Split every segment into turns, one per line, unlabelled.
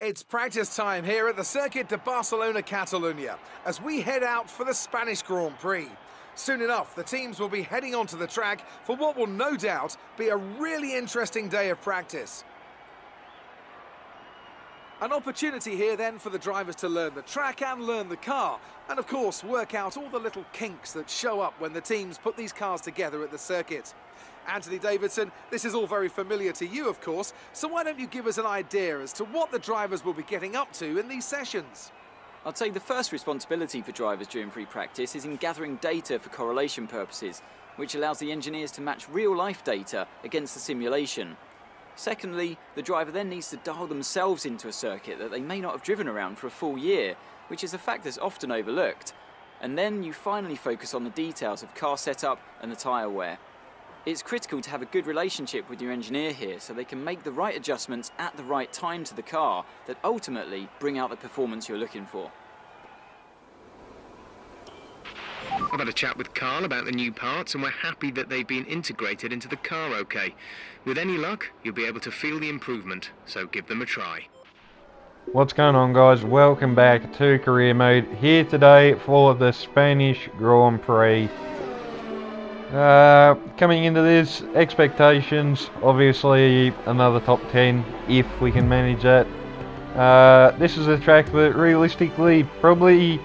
It's practice time here at the Circuit de Barcelona, Catalunya, as we head out for the Spanish Grand Prix. Soon enough, the teams will be heading onto the track for what will no doubt be a really interesting day of practice. An opportunity here then for the drivers to learn the track and learn the car, and of course work out all the little kinks that show up when the teams put these cars together at the circuit. Anthony Davidson, this is all very familiar to you, of course, so why don't you give us an idea as to what the drivers will be getting up to in these sessions?
I'd say the first responsibility for drivers during pre-practice is in gathering data for correlation purposes, which allows the engineers to match real-life data against the simulation. Secondly, the driver then needs to dial themselves into a circuit that they may not have driven around for a full year, which is a fact that's often overlooked. And then you finally focus on the details of car setup and the tyre wear. It's critical to have a good relationship with your engineer here so they can make the right adjustments at the right time to the car that ultimately bring out the performance you're looking for.
I've had a chat with Carl about the new parts and we're happy that they've been integrated into the car okay. With any luck, you'll be able to feel the improvement, so give them a try.
What's going on, guys? Welcome back to Career Mode, here today for the Spanish Grand Prix. Coming into this, expectations, obviously another top 10 if we can manage that. This is a track that realistically probably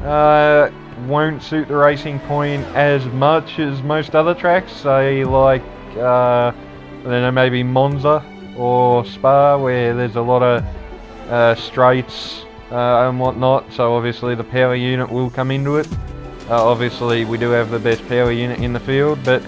won't suit the Racing Point as much as most other tracks, say like I don't know, maybe Monza or Spa, where there's a lot of straights and whatnot, so obviously the power unit will come into it. Obviously we do have the best power unit in the field, but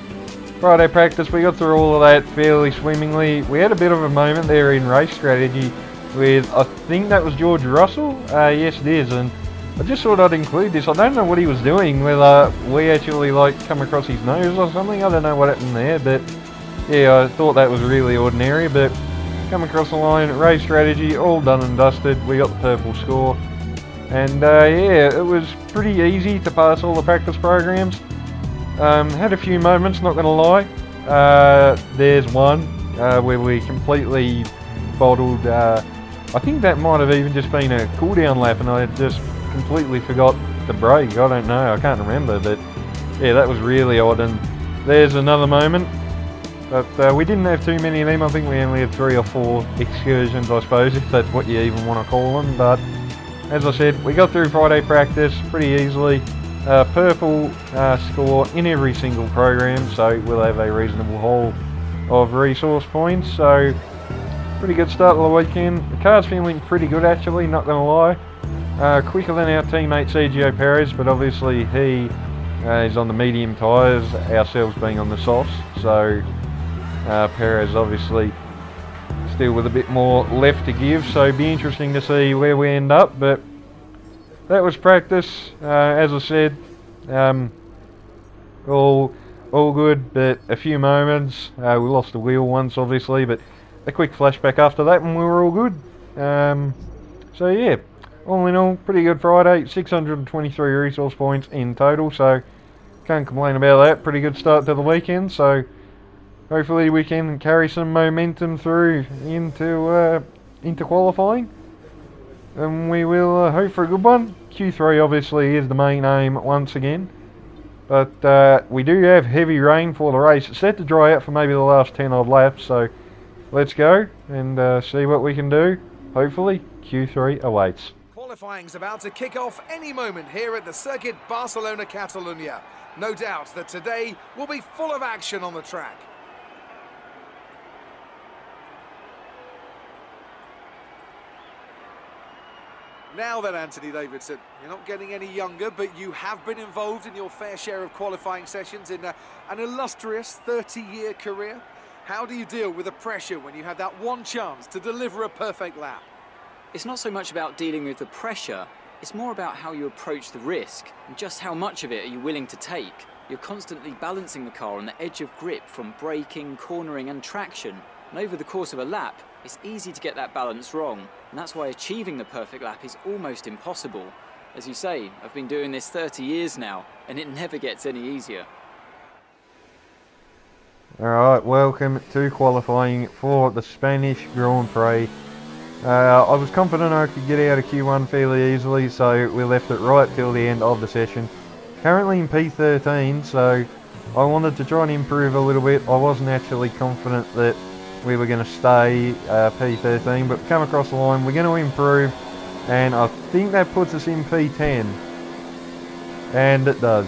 Friday practice we got through all of that fairly swimmingly. We had a bit of a moment there in race strategy with, I think that was George Russell, yes it is, and I just thought I'd include this. I don't know what he was doing, whether we actually like come across his nose or something, I don't know what happened there, but yeah, I thought that was really ordinary, but come across the line, race strategy, all done and dusted, we got the purple score. And yeah, it was pretty easy to pass all the practice programs. Had a few moments, not gonna lie. There's one where we completely bottled, I think that might have even just been a cool down lap and I just completely forgot the brake. I don't know, I can't remember, but yeah, that was really odd. And there's another moment, but we didn't have too many of them. I think we only had 3 or 4 excursions, I suppose, if that's what you even want to call them. But as I said, we got through Friday practice pretty easily. Purple score in every single program, so we'll have a reasonable haul of resource points. So pretty good start of the weekend. The car's feeling pretty good actually, not going to lie. Quicker than our teammate Sergio Perez, but obviously he is on the medium tyres, ourselves being on the softs. So Perez obviously still with a bit more left to give, so it'd be interesting to see where we end up. But that was practice, as I said, all good, but a few moments, we lost the wheel once obviously, but a quick flashback after that and we were all good. So yeah, all in all, pretty good Friday, 623 resource points in total, so can't complain about that. Pretty good start to the weekend, so hopefully we can carry some momentum through into qualifying, and we will hope for a good one. Q3 obviously is the main aim once again, but we do have heavy rain for the race. It's set to dry out for maybe the last 10 odd laps, so let's go and see what we can do. Hopefully Q3 awaits.
Qualifying's about to kick off any moment here at the Circuit Barcelona, Catalunya. No doubt that today will be full of action on the track. Now then, Anthony Davidson, you're not getting any younger, but you have been involved in your fair share of qualifying sessions in an illustrious 30-year career. How do you deal with the pressure when you have that one chance to deliver a perfect lap?
It's not so much about dealing with the pressure, it's more about how you approach the risk and just how much of it are you willing to take. You're constantly balancing the car on the edge of grip from braking, cornering and traction, and over the course of a lap, it's easy to get that balance wrong, and that's why achieving the perfect lap is almost impossible. As you say, I've been doing this 30 years now, and it never gets any easier.
Alright, welcome to qualifying for the Spanish Grand Prix. I was confident I could get out of Q1 fairly easily, so we left it right till the end of the session. Currently in P13, so I wanted to try and improve a little bit. I wasn't actually confident that we were going to stay P13, but come across the line, we're going to improve, and I think that puts us in P10, and it does.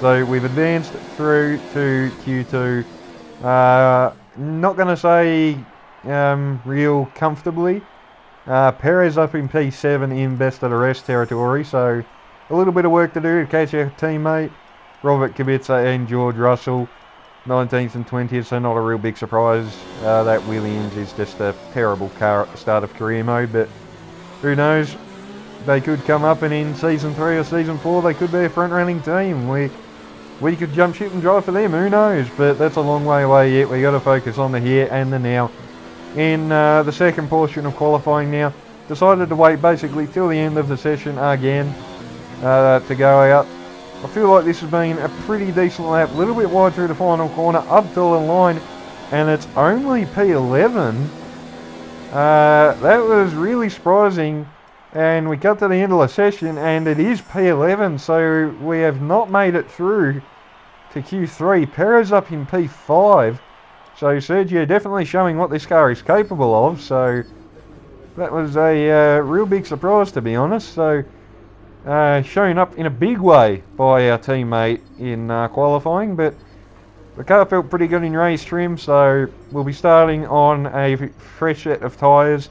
So we've advanced through to Q2, not going to say real comfortably. Perez up in P7 in best of the rest territory, so a little bit of work to do to catch our teammate Robert Kubica and George Russell, 19th and 20th, so not a real big surprise. That Williams is just a terrible car at the start of career mode, but who knows, they could come up and in Season 3 or Season 4 they could be a front-running team. We could jump ship and drive for them, who knows, but that's a long way away yet. We got to focus on the here and the now. In the second portion of qualifying now, decided to wait basically till the end of the session again to go out. I feel like this has been a pretty decent lap, a little bit wide through the final corner, up to the line, and it's only P11. That was really surprising, and we got to the end of the session and it is P11, so we have not made it through to Q3. Perez up in P5. So Sergio definitely showing what this car is capable of, so that was a real big surprise, to be honest. So showing up in a big way by our teammate in qualifying, but the car felt pretty good in race trim, so we'll be starting on a fresh set of tyres.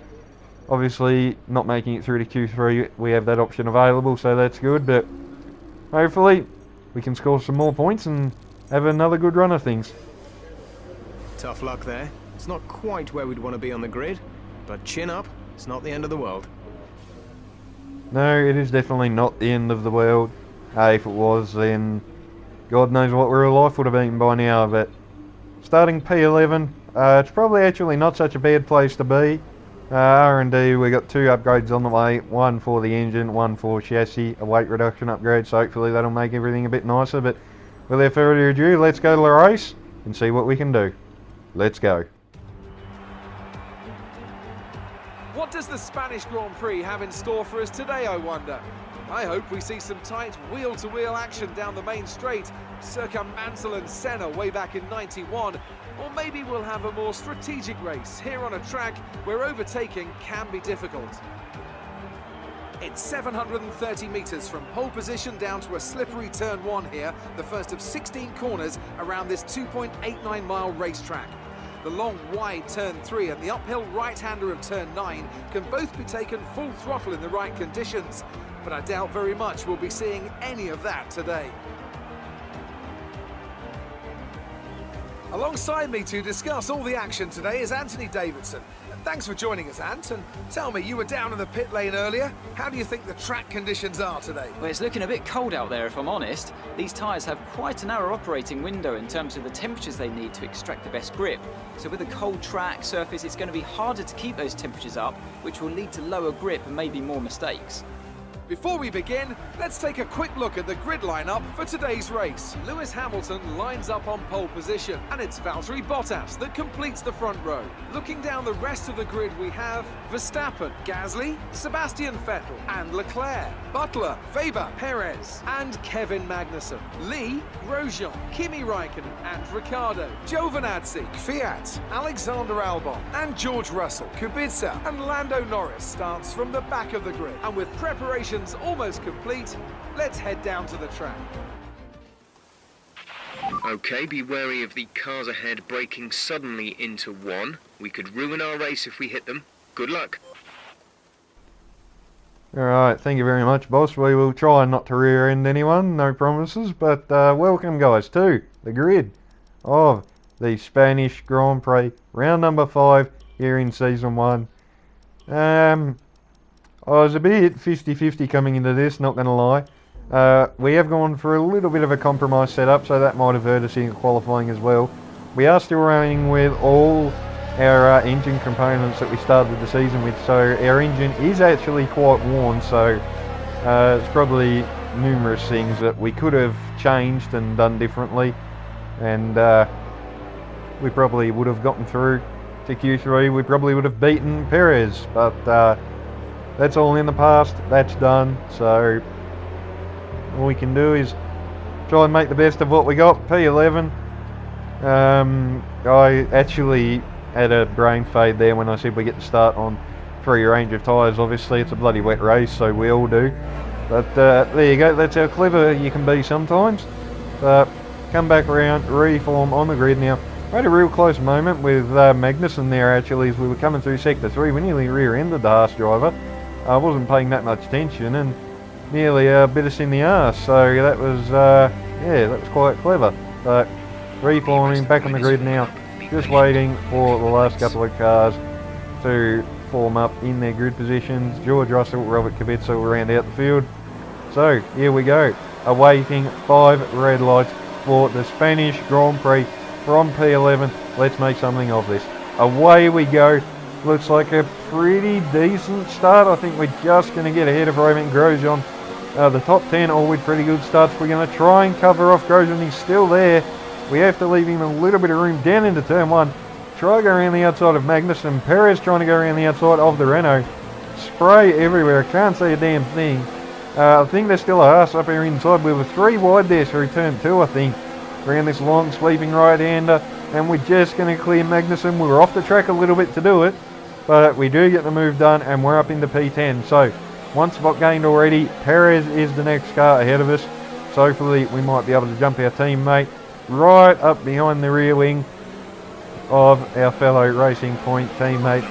Obviously not making it through to Q3, we have that option available, so that's good, but hopefully we can score some more points and have another good run of things.
Tough luck there. It's not quite where we'd want to be on the grid, but chin up, it's not the end of the world.
No, it is definitely not the end of the world. If it was, then God knows what real life would have been by now, but starting P11, it's probably actually not such a bad place to be. R&D, we got 2 upgrades on the way, one for the engine, one for chassis, a weight reduction upgrade, so hopefully that'll make everything a bit nicer, but without further ado, let's go to the race and see what we can do. Let's go.
What does the Spanish Grand Prix have in store for us today, I wonder? I hope we see some tight wheel-to-wheel action down the main straight, circa Mansell and Senna way back in '91, or maybe we'll have a more strategic race here on a track where overtaking can be difficult. It's 730 metres from pole position down to a slippery turn 1 here, the first of 16 corners around this 2.89 mile racetrack. The long, wide turn 3 and the uphill right-hander of turn 9 can both be taken full throttle in the right conditions, but I doubt very much we'll be seeing any of that today. Alongside me to discuss all the action today is Anthony Davidson. Thanks for joining us, Ant, and tell me, you were down in the pit lane earlier. How do you think the track conditions are today?
Well, it's looking a bit cold out there, if I'm honest. These tyres have quite a narrow operating window in terms of the temperatures they need to extract the best grip. So with a cold track surface, it's going to be harder to keep those temperatures up, which will lead to lower grip and maybe more mistakes.
Before we begin, let's take a quick look at the grid lineup for today's race. Lewis Hamilton lines up on pole position, and it's Valtteri Bottas that completes the front row. Looking down the rest of the grid, we have Verstappen, Gasly, Sebastian Vettel, and Leclerc, Butler, Weber, Perez, and Kevin Magnussen, Lee, Grosjean, Kimi Raikkonen, and Ricciardo, Giovinazzi, Fiat, Alexander Albon, and George Russell. Kubica and Lando Norris starts from the back of the grid, and with preparation almost complete, let's head down to the track.
Okay, be wary of the cars ahead braking suddenly into one. We could ruin our race if we hit them. Good luck.
Alright, thank you very much, boss. We will try not to rear end anyone, no promises, but welcome guys to the grid of the Spanish Grand Prix, round number 5 here in Season 1. I was a bit 50-50 coming into this, not going to lie. We have gone for a little bit of a compromise setup, so that might have hurt us in qualifying as well. We are still running with all our engine components that we started the season with, so our engine is actually quite worn, so it's probably numerous things that we could have changed and done differently, and we probably would have gotten through. to Q3, we probably would have beaten Perez, but that's all in the past, that's done, so all we can do is try and make the best of what we got. P11. I actually had a brain fade there when I said we get to start on free range of tyres. Obviously it's a bloody wet race, so we all do, but there you go, that's how clever you can be sometimes. Come back around, reform on the grid now. I had a real close moment with Magnussen there actually as we were coming through sector 3. We nearly rear-ended the Haas driver. I wasn't paying that much attention and nearly bit us in the arse, so that was yeah, that was quite clever. But reforming back on the grid now, just waiting for the last couple of cars to form up in their grid positions. George Russell, Robert Kubica will round out the field. So here we go, awaiting 5 red lights for the Spanish Grand Prix from P11. Let's make something of this. Away we go. Looks like a pretty decent start. I think we're just going to get ahead of Roman Grosjean. The top 10 all with pretty good starts. We're going to try and cover off Grosjean. He's still there. We have to leave him a little bit of room down into turn 1. Try to go around the outside of Magnussen. Perez trying to go around the outside of the Renault. Spray everywhere. I can't see a damn thing. I think there's still a Haas up here inside. We were 3 wide there through turn 2, I think. Around this long sweeping right-hander. And we're just going to clear Magnussen. We were off the track a little bit to do it, but we do get the move done and we're up into P10. So, 1 spot gained already. Perez is the next car ahead of us. So hopefully we might be able to jump our teammate right up behind the rear wing of our fellow Racing Point teammate.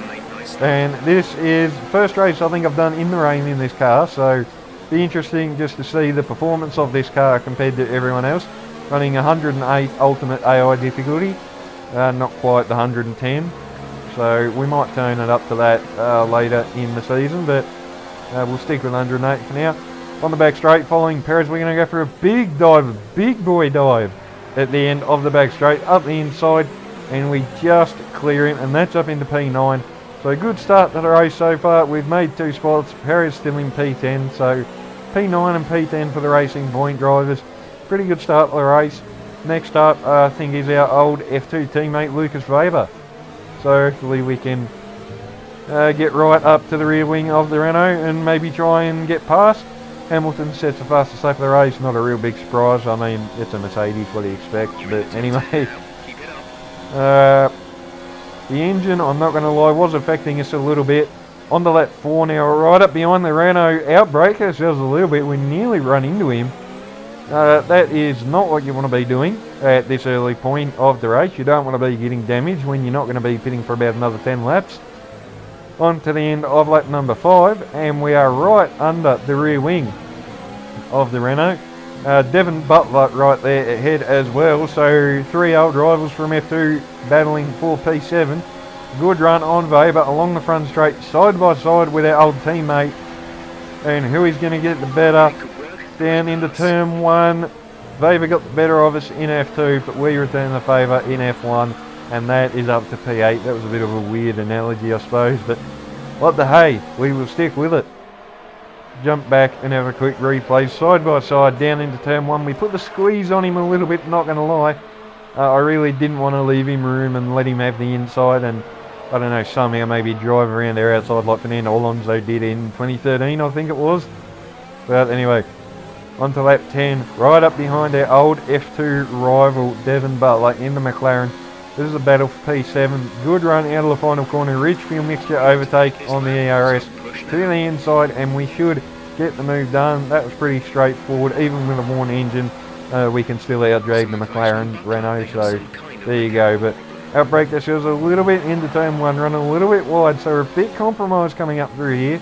And this is the first race I think I've done in the rain in this car, so be interesting just to see the performance of this car compared to everyone else. Running 108 ultimate AI difficulty, not quite the 110, so we might turn it up to that later in the season, but we'll stick with 108 for now. On the back straight, following Perez, we're going to go for a big dive, a big boy dive at the end of the back straight, up the inside, and we just clear him, and that's up into P9. So good start to the race so far. We've made 2 spots. Perez still in P10, so P9 and P10 for the Racing Point drivers. Pretty good start to the race. Next up, I think, is our old F2 teammate Lucas Weber. So hopefully we can get right up to the rear wing of the Renault and maybe try and get past. Hamilton sets the fastest lap of the race. Not a real big surprise. I mean, it's a Mercedes, what do you expect? But anyway, the engine, I'm not going to lie, was affecting us a little bit. On to lap 4 now, right up behind the Renault. Outbrake ourselves a little bit. We nearly run into him. That is not what you want to be doing at this early point of the race. You don't want to be getting damaged when you're not going to be pitting for about another 10 laps. On to the end of lap number 5, and we are right under the rear wing of the Renault. Devon Butler right there ahead as well, so 3 old rivals from F2 battling for P7. Good run on Weber along the front straight, side by side with our old teammate. And who is going to get the better? Down into turn 1. Weber got the better of us in F2, but we return the favour in F1, and that is up to P8. That was a bit of a weird analogy, I suppose, but what the hey, we will stick with it. Jump back and have a quick replay. Side by side, down into turn 1. We put the squeeze on him a little bit, not going to lie. I really didn't want to leave him room and let him have the inside, and I don't know, somehow maybe drive around there outside like Fernando Alonso did in 2013, I think it was. But anyway, on to lap 10, right up behind our old F2 rival Devon Butler in the McLaren. This is a battle for P7. Good run out of the final corner. Ridgefield mixture overtake on the ERS to the inside, and we should get the move done. That was pretty straightforward. Even with a worn engine, we can still outdrag the McLaren Renault, so there you go. But outbraked ourselves a little bit into turn 1, running a little bit wide, so we're a bit compromised coming up through here.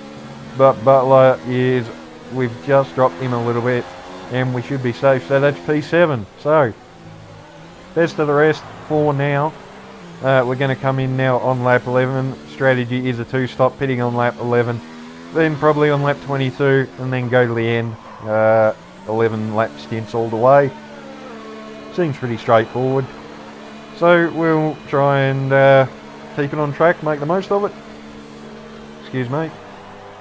But Butler is, we've just dropped him a little bit, and we should be safe. So that's P7. So best of the rest for now. We're going to come in now on lap 11. Strategy is a 2-stop, pitting on lap 11, then probably on lap 22, and then go to the end. 11 lap stints all the way. Seems pretty straightforward. So we'll try and keep it on track, make the most of it. Excuse me.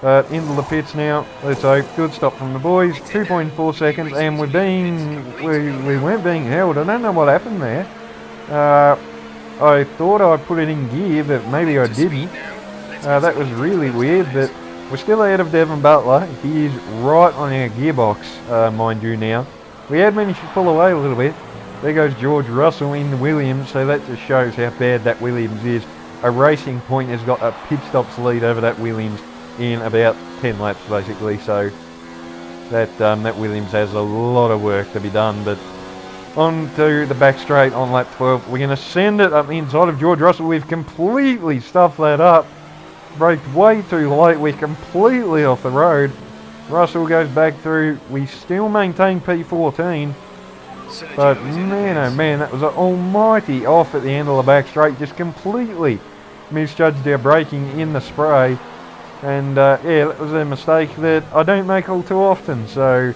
Into the pits now. Let's hope. Good stop from the boys. 2.4 seconds, and we weren't being held. I don't know what happened there. I thought I put it in gear, but maybe I didn't. That was really weird, but we're still ahead of Devon Butler. He is right on our gearbox, mind you now. We had managed to pull away a little bit. There goes George Russell in the Williams, so that just shows how bad that Williams is. A Racing Point has got a pit stops lead over that Williams in about 10 laps basically, so that Williams has a lot of work to be done. But on to the back straight on lap 12. We're going to send it up the inside of George Russell. We've completely stuffed that up. Braked way too late. We're completely off the road. Russell goes back through. We still maintain P14. But man, oh man, that was an almighty off at the end of the back straight. Just completely misjudged our braking in the spray. And yeah, that was a mistake that I don't make all too often. So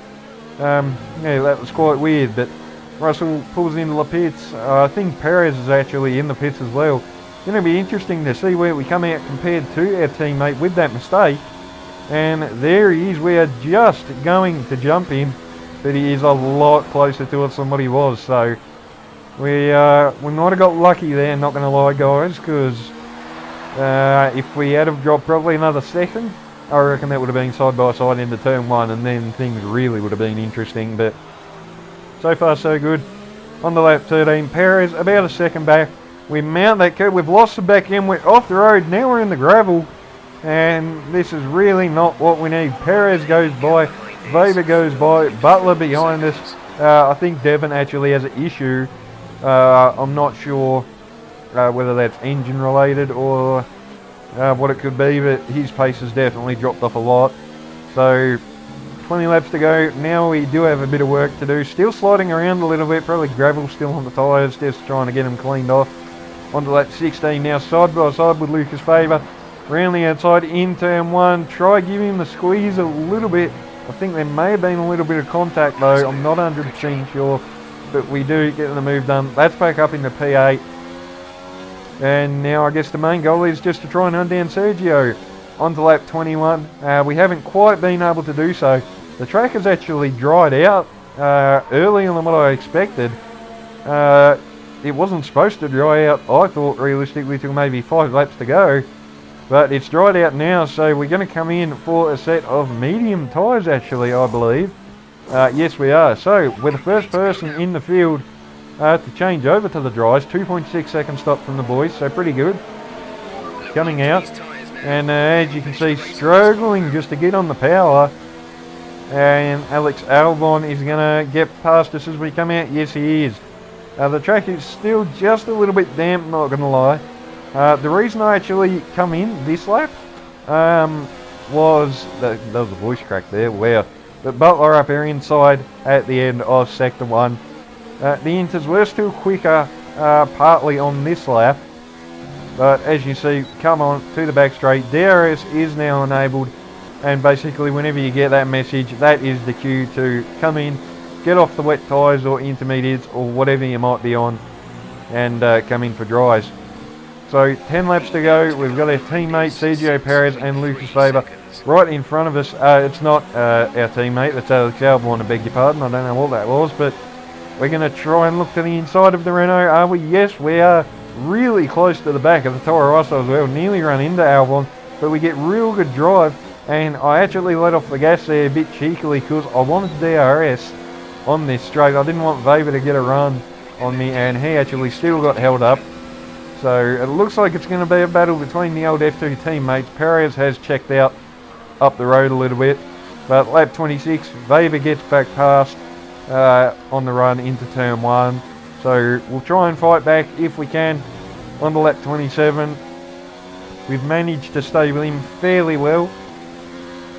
yeah, that was quite weird. But Russell pulls into the pits. I think Perez is actually in the pits as well. It's going to be interesting to see where we come out compared to our teammate with that mistake. And there he is. We are just going to jump him, but he is a lot closer to us than what he was. So we might have got lucky there, not going to lie, guys, because if we had have dropped probably another second, I reckon that would have been side by side into turn 1, and then things really would have been interesting. But so far so good. On the lap 13, Perez about a second back. We mount that curve. We've lost the back end. We're off the road. Now we're in the gravel. And this is really not what we need. Perez goes by. Weber goes by. Butler behind us. I think Devon actually has an issue. I'm not sure whether that's engine related or what it could be. But his pace has definitely dropped off a lot. So 20 laps to go. Now we do have a bit of work to do. Still sliding around a little bit. Probably gravel still on the tyres. Just trying to get them cleaned off. Onto lap 16 now, side by side with Lucas Faber. Round the outside in turn 1. Try giving him the squeeze a little bit. I think there may have been a little bit of contact though. I'm not 100% sure. But we do get the move done. That's back up into P8. And now I guess the main goal is just to try and hunt down Sergio. Onto lap 21. We haven't quite been able to do so. The track has actually dried out earlier than what I expected. It wasn't supposed to dry out, I thought, realistically, till maybe 5 laps to go. But it's dried out now, so we're going to come in for a set of medium tyres, actually, I believe. Yes, we are. So, we're the first person in the field to change over to the dries. 2.6 second stop from the boys, so pretty good. Coming out. And as you can see, struggling just to get on the power. And Alex Albon is going to get past us as we come out. Yes, he is. The track is still just a little bit damp, not going to lie. The reason I actually come in this lap was... There was a voice crack there, wow. But Butler up here inside at the end of Sector 1. The Inters were still quicker partly on this lap. But as you see, come on to the back straight. DRS is now enabled. And basically whenever you get that message, that is the cue to come in. Get off the wet tyres or intermediates or whatever you might be on and come in for dries. So 10 laps to go. We've got our teammates Sergio Perez and Lucas Weber right in front of us. It's not our teammate, that's Alex Albon, I beg your pardon. I don't know what that was, but we're going to try and look to the inside of the Renault. Are we? Yes, we are really close to the back of the Toro Rosso as well. Nearly run into Albon, but we get real good drive. And I actually let off the gas there a bit cheekily because I wanted DRS on this straight. I didn't want Weber to get a run on me, and he actually still got held up. So it looks like it's going to be a battle between the old F2 teammates. Perez has checked out up the road a little bit, but lap 26, Weber gets back past on the run into turn 1. So we'll try and fight back if we can. On to lap 27, we've managed to stay with him fairly well.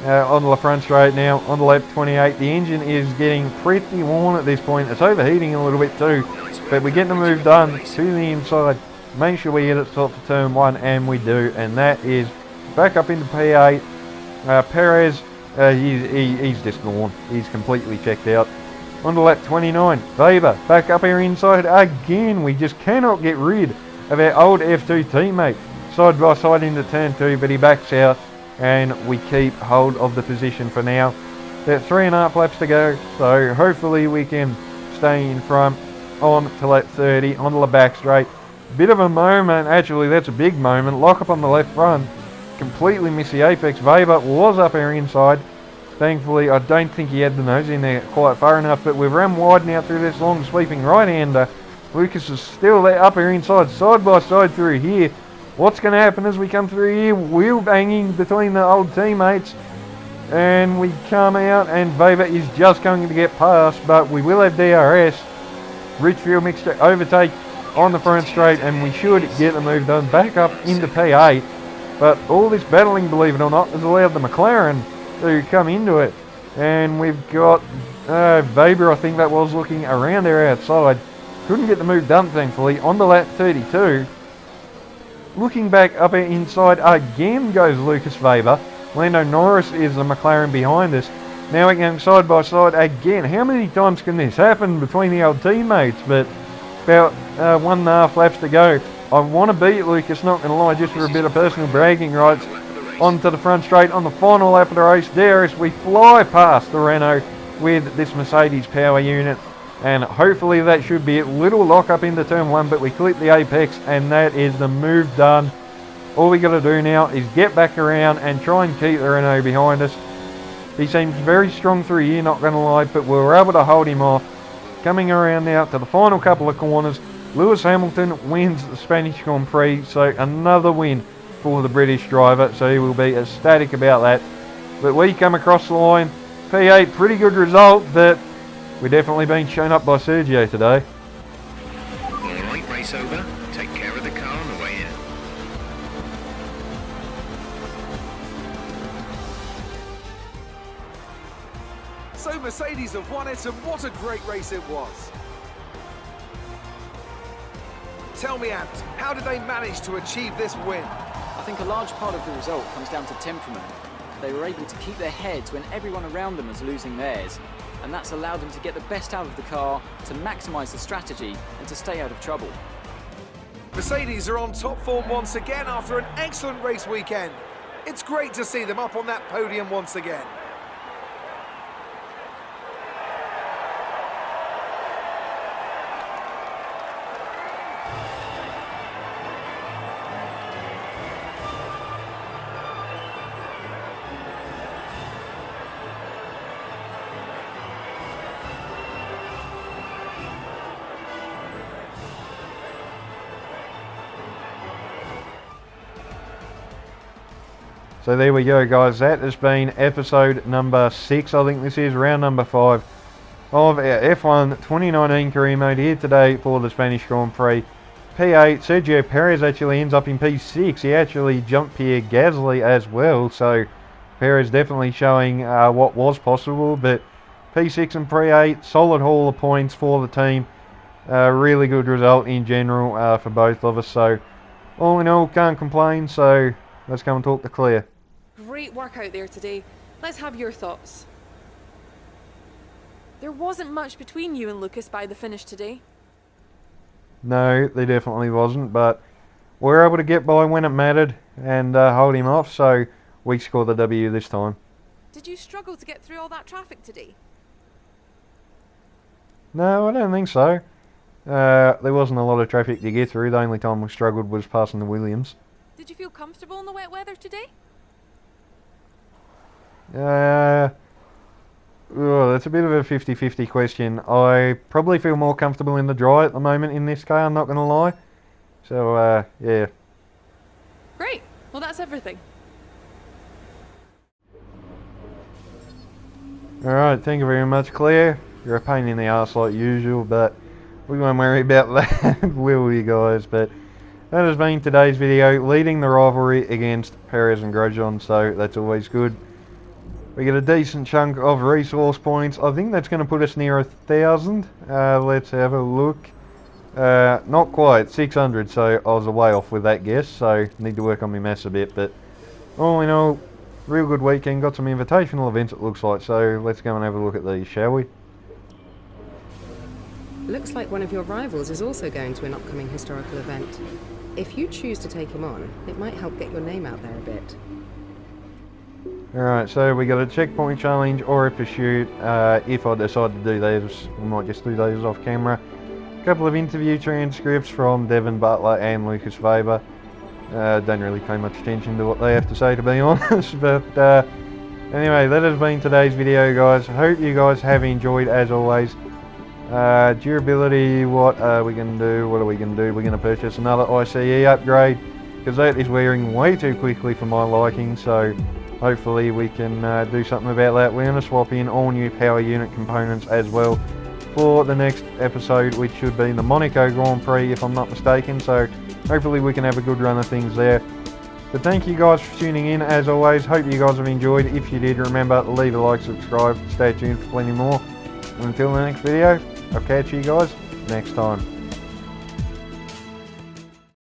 On the front straight now, on the lap 28, the engine is getting pretty worn at this point. It's overheating a little bit too, but we're getting the move done to the inside. Make sure we hit it top for turn 1, and we do, and that is back up into P8. Perez, he's just gone. He's completely checked out. On to lap 29, Weber back up here inside again. We just cannot get rid of our old F2 teammate. Side by side into turn 2, but he backs out. And we keep hold of the position for now. There's 3.5 laps to go, so hopefully we can stay in front on to lap 30, onto the back straight. Bit of a moment, actually that's a big moment. Lock up on the left front. Completely miss the apex. Weber was up our inside. Thankfully, I don't think he had the nose in there quite far enough, but we've run wide now through this long sweeping right-hander. Lucas is still there up our inside, side by side through here. What's going to happen as we come through here? Wheel banging between the old teammates. And we come out and Weber is just going to get past, but we will have DRS. Richfield mixture overtake on the front straight, and we should get the move done back up into P8. But all this battling, believe it or not, has allowed the McLaren to come into it. And we've got Weber, I think that was, looking around our outside. Couldn't get the move done, thankfully, on the lap 32. Looking back up our inside, again goes Lucas Weber. Lando Norris is the McLaren behind us. Now we're going side by side again. How many times can this happen between the old teammates? But about 1.5 laps to go. I want to beat Lucas, not going to lie, just for a bit of personal bragging rights. Onto the front straight on the final lap of the race. There as we fly past the Renault with this Mercedes power unit. And hopefully that should be it. Little lock up into turn 1, but we clip the apex and that is the move done. All we got to do now is get back around and try and keep the Renault behind us. He seems very strong through here, not going to lie, but we were able to hold him off. Coming around now to the final couple of corners, Lewis Hamilton wins the Spanish Grand Prix, so another win for the British driver, so he will be ecstatic about that. But we come across the line, P8, pretty good result, but we're definitely being shown up by Sergio today.
Alright, race over. Take care of the car on the way in.
So Mercedes have won it, and what a great race it was. Tell me, Ant, how did they manage to achieve this win?
I think a large part of the result comes down to temperament. They were able to keep their heads when everyone around them was losing theirs, and that's allowed them to get the best out of the car, to maximise the strategy, and to stay out of trouble.
Mercedes are on top form once again after an excellent race weekend. It's great to see them up on that podium once again.
So there we go, guys. That has been episode number 6. I think this is round number 5 of our F1 2019 career mode here today for the Spanish Grand Prix. P8, Sergio Perez actually ends up in P6. He actually jumped Pierre Gasly as well. So Perez definitely showing what was possible. But P6 and P8, solid haul of points for the team. Really good result in general for both of us. So all in all, can't complain. So let's go and talk to Claire.
Great work out there today. Let's have your thoughts. There wasn't much between you and Lucas by the finish today.
No, there definitely wasn't, but we were able to get by when it mattered and hold him off, so we scored the W this time.
Did you struggle to get through all that traffic today?
No, I don't think so. There wasn't a lot of traffic to get through. The only time we struggled was passing the Williams.
Did you feel comfortable in the wet weather today?
That's a bit of a 50-50 question. I probably feel more comfortable in the dry at the moment in this car, I'm not going to lie. So, yeah.
Great. Well, that's everything.
Alright, thank you very much, Claire. You're a pain in the arse like usual, but we won't worry about that, will we, guys? But that has been today's video, leading the rivalry against Perez and Grosjean, so that's always good. We get a decent chunk of resource points. I think that's going to put us near 1,000. Let's have a look. Not quite, 600, so I was a way off with that guess, so need to work on my maths a bit, but all in all, real good weekend. Got some invitational events it looks like, so let's go and have a look at these, shall we?
Looks like one of your rivals is also going to an upcoming historical event. If you choose to take him on, it might help get your name out there a bit.
Alright, so we got a checkpoint challenge or a pursuit. If I decide to do these, we might just do those off camera. couple of interview transcripts from Devon Butler and Lucas Faber. Don't really pay much attention to what they have to say, to be honest, but anyway, that has been today's video, guys. Hope you guys have enjoyed, as always. Durability, what are we going to do? What are we going to do? We're going to purchase another ICE upgrade, because that is wearing way too quickly for my liking, so hopefully we can do something about that. We're going to swap in all new power unit components as well for the next episode, which should be the Monaco Grand Prix, if I'm not mistaken, so hopefully we can have a good run of things there. But thank you guys for tuning in, as always. Hope you guys have enjoyed. If you did, remember, leave a like, subscribe, stay tuned for plenty more. And until the next video, I'll catch you guys next time.